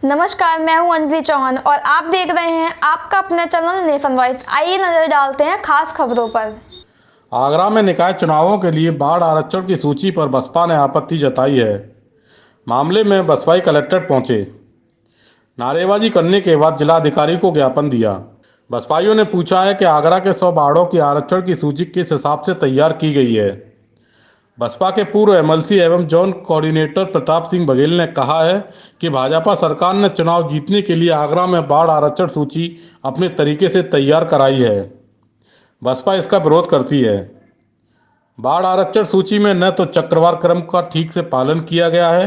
नमस्कार, मैं हूं अंजलि चौहान और आप देख रहे हैं आपका अपना चैनल नेशन वॉइस। आइए नजर डालते हैं खास खबरों पर। आगरा में निकाय चुनावों के लिए बाढ़ आरक्षण की सूची पर बसपा ने आपत्ति जताई है। मामले में बसपाई कलेक्ट्रेट पहुंचे। नारेबाजी करने के बाद जिलाधिकारी को ज्ञापन दिया। बसपाइयों ने पूछा है कि आगरा के 100 बाढ़ों की आरक्षण की सूची किस हिसाब से तैयार की गई है। बसपा के पूर्व एमएलसी एवं जोन कोऑर्डिनेटर प्रताप सिंह बघेल ने कहा है कि भाजपा सरकार ने चुनाव जीतने के लिए आगरा में बाढ़ आरक्षण सूची अपने तरीके से तैयार कराई है। बसपा इसका विरोध करती है। बाढ़ आरक्षण सूची में न तो चक्रवार क्रम का ठीक से पालन किया गया है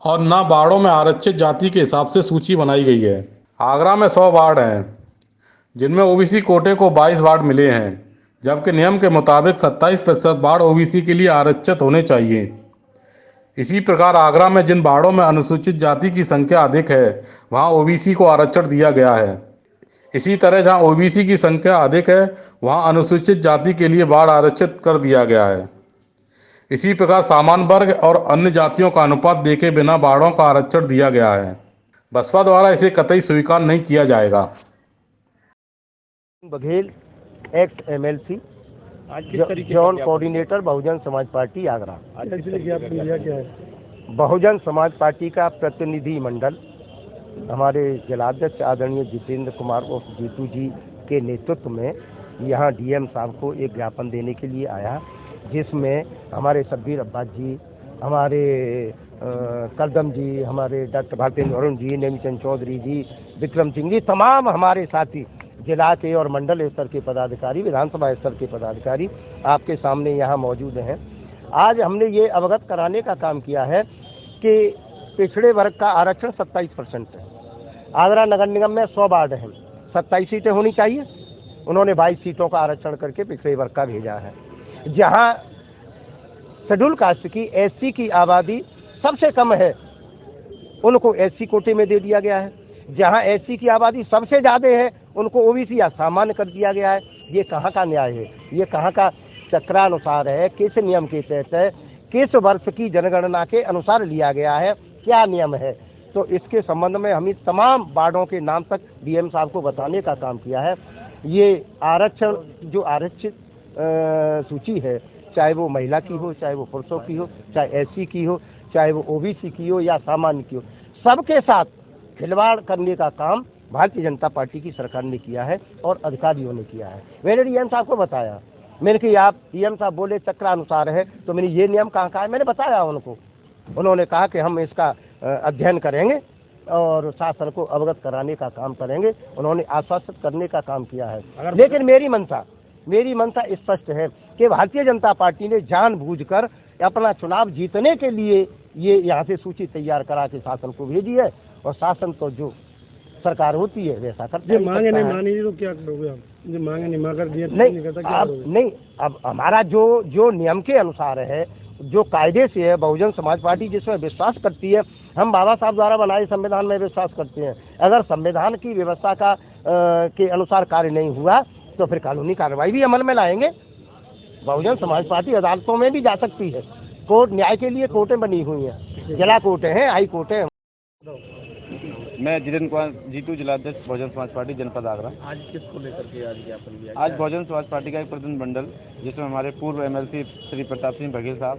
और न बाढ़ों में आरक्षित जाति के हिसाब से सूची बनाई गई है। आगरा में 100 वार्ड हैं, जिनमें ओबीसी कोटे को 22 वार्ड मिले हैं, जबकि नियम के मुताबिक 27% वार्ड ओबीसी के लिए आरक्षित होने चाहिए। इसी प्रकार आगरा में जिन वार्डों में अनुसूचित जाति की संख्या अधिक है, वहां ओबीसी को आरक्षण दिया गया है। इसी तरह जहां ओबीसी की संख्या अधिक है, वहां अनुसूचित जाति के लिए वार्ड आरक्षित कर दिया गया है। इसी प्रकार सामान्य वर्ग और अन्य जातियों का अनुपात देखे बिना वार्डों का आरक्षण दिया गया है। बसपा द्वारा इसे कतई स्वीकार नहीं किया जाएगा। Baghel, ex MLC, zone coordinator, Bahujan Samaj Party Agra. क्या है? बहुजन समाज पार्टी का प्रतिनिधि मंडल हमारे जिलाध्यक्ष आदरणीय जितेंद्र कुमार उर्फ जीतू जी के नेतृत्व में यहाँ डीएम साहब को एक ज्ञापन देने के लिए आया, जिसमें हमारे शब्बीर अब्बास जी, हमारे करदम जी, हमारे डॉक्टर भारतेंद्र अरुण जी, नेमीचंद चौधरी जी, विक्रम सिंह जी, तमाम हमारे साथी जिला के और मंडल स्तर के पदाधिकारी, विधानसभा स्तर के पदाधिकारी आपके सामने यहाँ मौजूद हैं। आज हमने ये अवगत कराने का काम किया है कि पिछड़े वर्ग का आरक्षण 27% है। आगरा नगर निगम में 100 वार्ड हैं, 27 सीटें होनी चाहिए। उन्होंने 22 सीटों का आरक्षण करके पिछड़े वर्ग का भेजा है। जहाँ शेड्यूल कास्ट की एससी की आबादी सबसे कम है, उनको एससी कोटे में दे दिया गया है। जहाँ एससी की आबादी सबसे ज़्यादा है, उनको ओबीसी या सामान्य कर दिया गया है। ये कहाँ का न्याय है? ये कहाँ का चक्रानुसार है? किस नियम के तहत है? किस वर्ष की जनगणना के अनुसार लिया गया है? क्या नियम है? तो इसके संबंध में हम इस तमाम वार्डों के नाम तक डीएम साहब को बताने का काम किया है। ये आरक्षण जो आरक्षित सूची है, चाहे वो महिला की हो, चाहे वो पुरुषों की हो, चाहे एससी की हो, चाहे वो ओबीसी की हो या सामान्य की हो, सबके साथ खिलवाड़ करने का काम भारतीय जनता पार्टी की सरकार ने किया है और अधिकारियों ने किया है। मैंने डीएम साहब को बताया, मैंने कि आप डीएम साहब बोले चक्रानुसार है, तो मैंने ये नियम कहाँ का है मैंने बताया उनको। उन्होंने कहा कि हम इसका अध्ययन करेंगे और शासन को अवगत कराने का काम करेंगे। उन्होंने आश्वासित करने का काम किया है। लेकिन मेरी मंशा स्पष्ट है कि भारतीय जनता पार्टी ने जानबूझकर अपना चुनाव जीतने के लिए ये यहाँ से सूची तैयार करा के शासन को भेजी है, और शासन तो जो सरकार होती है वैसा करता है। मांगे नहीं मानी तो क्या करोगे आप? जो मांगे नहीं मांग कर दिया नहीं, अब हमारा जो नियम के अनुसार है, जो कायदे से है, बहुजन समाज पार्टी जिसमें विश्वास करती है, हम बाबा साहब द्वारा बनाए संविधान में विश्वास करते हैं। अगर संविधान की व्यवस्था का के अनुसार कार्य नहीं हुआ तो फिर कानूनी कार्रवाई भी अमल में लाएंगे। बहुजन समाज पार्टी अदालतों में भी जा सकती है। कोर्ट न्याय के लिए कोर्टें बनी हुई हैं, जिला कोर्ट हैं, हाई कोर्ट हैं। मैं जितेंद्र कुमार जीतू, जिलाध्यक्ष बहुजन समाज पार्टी जनपद आगरा। आज किसको लेकर के आज ज्ञापन दिया? आज बहुजन समाज पार्टी का एक प्रतिनिधि मंडल, जिसमें हमारे पूर्व एमएलसी श्री प्रताप सिंह बघेल साहब,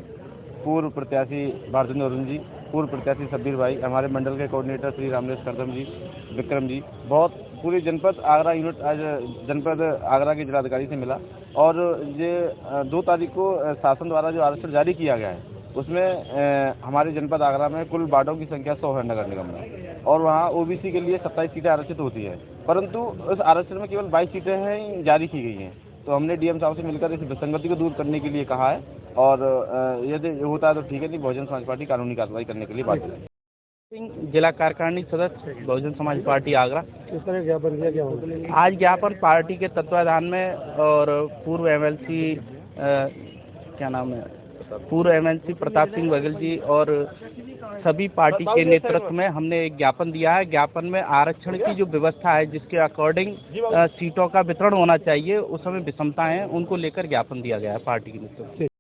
पूर्व प्रत्याशी भारतेंद्र अरुण जी, पूर्व प्रत्याशी शब्बीर भाई, हमारे मंडल के कोऑर्डिनेटर श्री रामलेश करदम जी, विक्रम जी, बहुत पूरी जनपद आगरा यूनिट आज जनपद आगरा के जिलाधिकारी से मिला। और ये 2 तारीख को शासन द्वारा जो आरक्षण जारी किया गया है, उसमें हमारे जनपद आगरा में कुल वार्डों की संख्या 100 है नगर निगम में, और वहाँ ओबीसी के लिए 27 सीटें आरक्षित होती है, परंतु उस आरक्षण में केवल 22 सीटें हैं जारी की गई हैं। तो हमने डीएम साहब से मिलकर इस विसंगति को दूर करने के लिए कहा है, और यदि होता है तो ठीक है, नहीं बहुजन समाज पार्टी कानूनी कार्रवाई करने के लिए बात है। जिला कार्यकारिणी सदस्य बहुजन समाज पार्टी आगरा। किस तरह ज्ञापन दिया? क्या होगा? आज ज्ञापन पार्टी के तत्वाधान में और पूर्व एमएलसी क्या नाम है, पूर्व एमएलसी प्रताप सिंह बघेल जी और सभी पार्टी के नेतृत्व में हमने एक ज्ञापन दिया है। ज्ञापन में आरक्षण की जो व्यवस्था है, जिसके अकॉर्डिंग सीटों का वितरण होना चाहिए, उस समय विषमता है, उनको लेकर ज्ञापन दिया गया है पार्टी के नेतृत्व से।